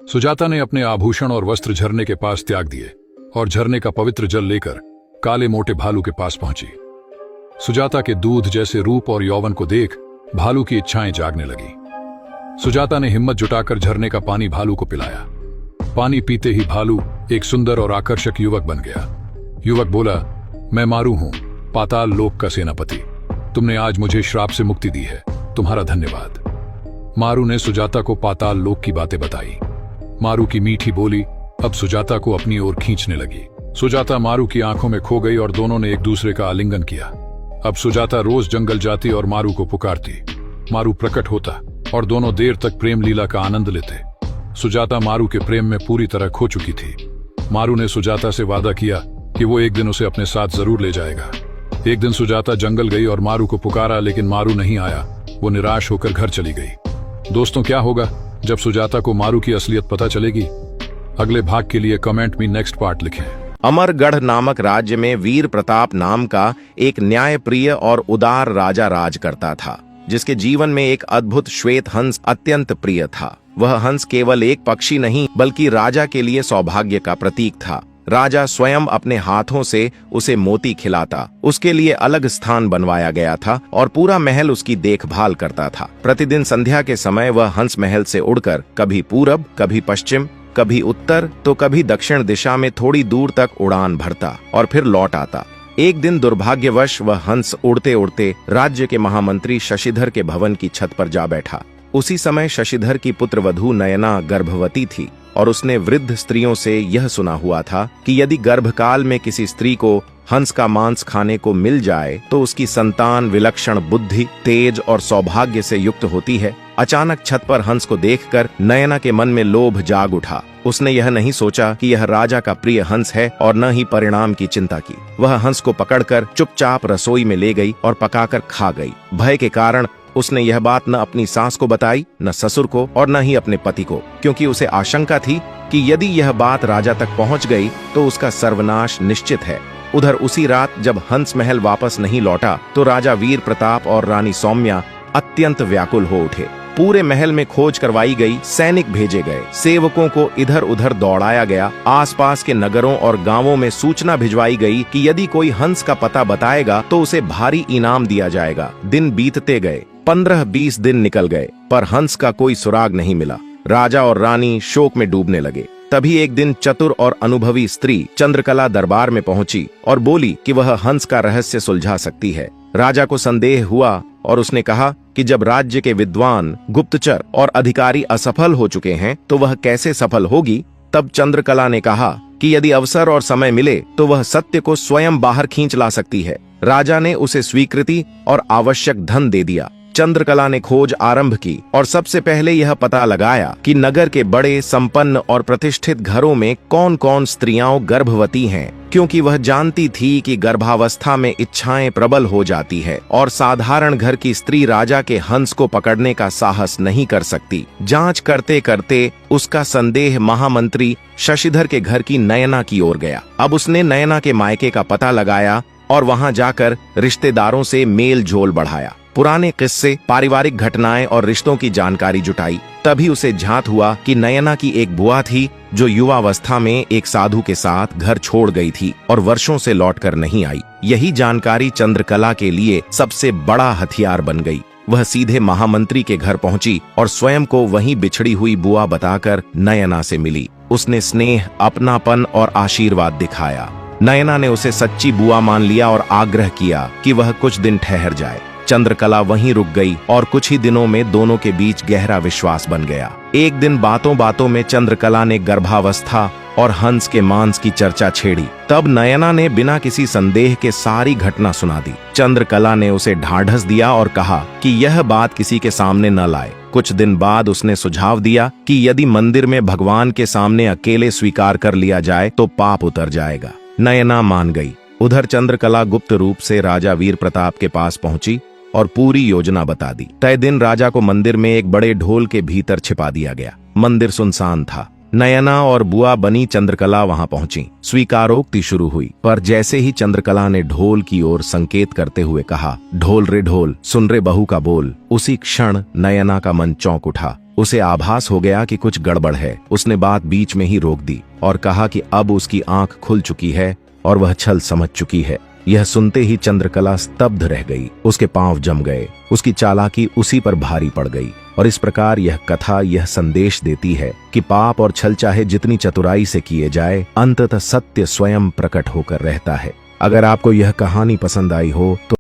सुजाता ने अपने आभूषण और वस्त्र झरने के पास त्याग दिए और झरने का पवित्र जल लेकर काले मोटे भालू के पास पहुंची। सुजाता के दूध जैसे रूप और यौवन को देख भालू की इच्छाएं जागने लगी। सुजाता ने हिम्मत जुटाकर झरने का पानी भालू को पिलाया। पानी पीते ही भालू एक सुंदर और आकर्षक युवक बन गया। युवक बोला, मैं मारू हूं, पाताल लोक का सेनापति। तुमने आज मुझे श्राप से मुक्ति दी है, तुम्हारा धन्यवाद। मारू ने सुजाता को पाताल लोक की बातें बताई। मारू की मीठी बोली अब सुजाता को अपनी ओर खींचने लगी। सुजाता मारू की आंखों में खो गई और दोनों ने एक दूसरे का आलिंगन किया। अब सुजाता रोज जंगल जाती और मारू को पुकारती। मारू प्रकट होता और दोनों देर तक प्रेम लीला का आनंद लेते। सुजाता मारू के प्रेम में पूरी तरह खो चुकी थी। मारू ने सुजाता से वादा किया कि वो एक दिन उसे अपने साथ जरूर ले जाएगा। एक दिन सुजाता जंगल गई और मारू को पुकारा, लेकिन मारू नहीं आया। वो निराश होकर घर चली गई। दोस्तों, क्या होगा जब सुजाता को मारू की असलियत पता चलेगी? अगले भाग के लिए कमेंट में नेक्स्ट पार्ट लिखें। अमरगढ़ नामक राज्य में वीर प्रताप नाम का एक न्यायप्रिय और उदार राजा राज करता था, जिसके जीवन में एक अद्भुत श्वेत हंस अत्यंत प्रिय था। वह हंस केवल एक पक्षी नहीं बल्कि राजा के लिए सौभाग्य का प्रतीक था। राजा स्वयं अपने हाथों से उसे मोती खिलाता, उसके लिए अलग स्थान बनवाया गया था और पूरा महल उसकी देखभाल करता था। प्रतिदिन संध्या के समय वह हंस महल से उड़कर कभी पूरब, कभी पश्चिम, कभी उत्तर तो कभी दक्षिण दिशा में थोड़ी दूर तक उड़ान भरता और फिर लौट आता। एक दिन दुर्भाग्यवश वह हंस उड़ते उड़ते राज्य के महामंत्री शशिधर के भवन की छत पर जा बैठा। उसी समय शशिधर की पुत्रवधू नयना गर्भवती थी और उसने वृद्ध स्त्रियों से यह सुना हुआ था कि यदि गर्भकाल में किसी स्त्री को हंस का मांस खाने को मिल जाए तो उसकी संतान विलक्षण बुद्धि, तेज और सौभाग्य से युक्त होती है। अचानक छत पर हंस को देखकर नयना के मन में लोभ जाग उठा। उसने यह नहीं सोचा कि यह राजा का प्रिय हंस है और न ही परिणाम की चिंता की। वह हंस को पकड़कर चुपचाप रसोई में ले गई और पकाकर खा गई। भय के कारण उसने यह बात न अपनी सास को बताई, न ससुर को और न ही अपने पति को, क्योंकि उसे आशंका थी कि यदि यह बात राजा तक पहुंच गई तो उसका सर्वनाश निश्चित है। उधर उसी रात जब हंस महल वापस नहीं लौटा तो राजा वीर प्रताप और रानी सौम्या अत्यंत व्याकुल हो उठे। पूरे महल में खोज करवाई गई, सैनिक भेजे गए, सेवकों को इधर उधर दौड़ाया गया। आसपास के नगरों और गांवों में सूचना भिजवाई गई कि यदि कोई हंस का पता बताएगा तो उसे भारी इनाम दिया जाएगा। दिन बीतते गए, 15-20 दिन निकल गए, पर हंस का कोई सुराग नहीं मिला। राजा और रानी शोक में डूबने लगे। तभी एक दिन चतुर और अनुभवी स्त्री चंद्रकला दरबार में पहुंची और बोली कि वह हंस का रहस्य सुलझा सकती है। राजा को संदेह हुआ और उसने कहा कि जब राज्य के विद्वान, गुप्तचर और अधिकारी असफल हो चुके हैं तो वह कैसे सफल होगी। तब चंद्रकला ने कहा कि यदि अवसर और समय मिले तो वह सत्य को स्वयं बाहर खींच ला सकती है। राजा ने उसे स्वीकृति और आवश्यक धन दे दिया। चंद्रकला ने खोज आरंभ की और सबसे पहले यह पता लगाया कि नगर के बड़े, संपन्न और प्रतिष्ठित घरों में कौन कौन स्त्रियां गर्भवती हैं, क्योंकि वह जानती थी कि गर्भावस्था में इच्छाएं प्रबल हो जाती है और साधारण घर की स्त्री राजा के हंस को पकड़ने का साहस नहीं कर सकती। जांच करते करते उसका संदेह महामंत्री शशिधर के घर की नयना की ओर गया। अब उसने नयना के मायके का पता लगाया और वहां जाकर रिश्तेदारों से मेल जोल बढ़ाया। पुराने किस्से, पारिवारिक घटनाएं और रिश्तों की जानकारी जुटाई। तभी उसे झांत हुआ कि नयना की एक बुआ थी जो युवावस्था में एक साधु के साथ घर छोड़ गई थी और वर्षों से लौटकर नहीं आई। यही जानकारी चंद्रकला के लिए सबसे बड़ा हथियार बन गई। वह सीधे महामंत्री के घर पहुंची और स्वयं को वहीं बिछड़ी हुई बुआ बताकर नयना से मिली। उसने स्नेह, अपनापन और आशीर्वाद दिखाया। नयना ने उसे सच्ची बुआ मान लिया और आग्रह किया कि वह कुछ दिन ठहर जाए। चंद्रकला वहीं रुक गई और कुछ ही दिनों में दोनों के बीच गहरा विश्वास बन गया। एक दिन बातों बातों में चंद्रकला ने गर्भावस्था और हंस के मांस की चर्चा छेड़ी। तब नयना ने बिना किसी संदेह के सारी घटना सुना दी। चंद्रकला ने उसे ढाढ़स दिया और कहा कि यह बात किसी के सामने न लाए। कुछ दिन बाद उसने सुझाव दिया कि यदि मंदिर में भगवान के सामने अकेले स्वीकार कर लिया जाए तो पाप उतर जाएगा। नयना मान गई। उधर चंद्रकला गुप्त रूप से राजा वीर प्रताप के पास पहुंची और पूरी योजना बता दी। तय दिन राजा को मंदिर में एक बड़े ढोल के भीतर छिपा दिया गया। मंदिर सुनसान था। नयना और बुआ बनी चंद्रकला वहां पहुंची। स्वीकारोक्ति शुरू हुई, पर जैसे ही चंद्रकला ने ढोल की ओर संकेत करते हुए कहा, ढोल रे ढोल, सुन रे बहू का बोल, उसी क्षण नयना का मन चौंक उठा। उसे आभास हो गया कि कुछ गड़बड़ है। उसने बात बीच में ही रोक दी और कहा कि अब उसकी आंख खुल चुकी है और वह छल समझ चुकी है। यह सुनते ही चंद्रकला स्तब्ध रह गई, उसके पांव जम गए, उसकी चालाकी उसी पर भारी पड़ गई। और इस प्रकार यह कथा यह संदेश देती है कि पाप और छल चाहे जितनी चतुराई से किए जाए, अंततः सत्य स्वयं प्रकट होकर रहता है। अगर आपको यह कहानी पसंद आई हो तो